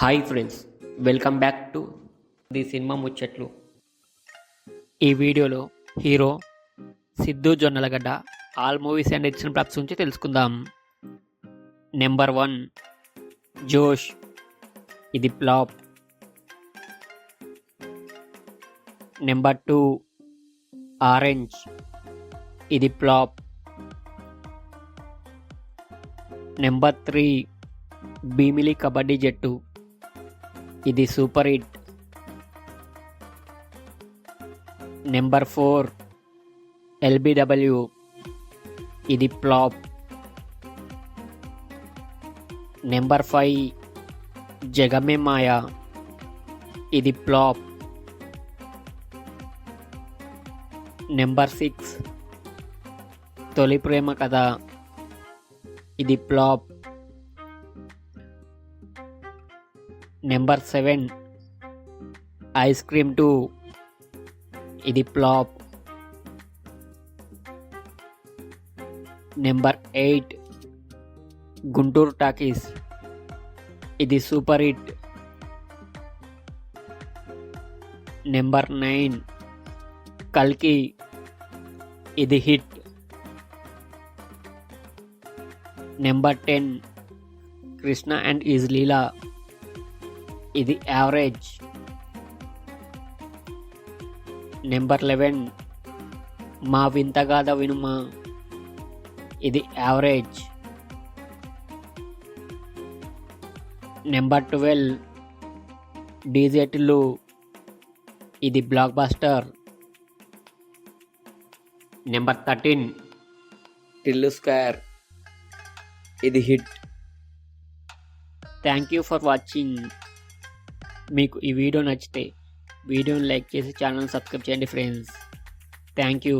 Hi friends, welcome back to the cinema ముచ్చట్లు. ఈ వీడియోలో hero Siddhu Jonnalagadda all movies and ఇచ్చిన ప్రాప్స్ గురించి తెలుసుకుందాం. నెంబర్ 1 జోష్, ఇది ఫ్లాప్. నెంబర్ 2 ఆరెంజ్, ఇది ఫ్లాప్. నెంబర్ 3 భీమిలి కబడ్డీ జట్టు, ఇది సూపర్ హిట్. నెంబర్ 4 ఎల్బిడబ్ల్యూ, ఇది ఫ్లాప్. నెంబర్ 5 జగమే మాయా, ఇది ఫ్లాప్. నెంబర్ 6 తొలి ప్రేమ కథ, ఇది ఫ్లాప్. నెంబర్ 7 ఐస్ క్రీమ్ 2, ఇది ఫ్లాప్. నెంబర్ 8 గుంటూరు టాకీస్, ఇది సూపర్ హిట్. నెంబర్ 9 కల్కి, ఇది hit. Number 10 Krishna and his Leela, ఇది యావరేజ్. నెంబర్ 11 మా వింతగాథ వినుమా, ఇది యావరేజ్. నెంబర్ 12 డీజే టిల్లు, ఇది blockbuster. Number 13 Tillu square, ఇది hit. Thank you for watching. మీకు ఈ వీడియో నచ్చితే వీడియోని లైక్ చేసి ఛానల్ సబ్స్క్రైబ్ చేయండి ఫ్రెండ్స్. Thank you.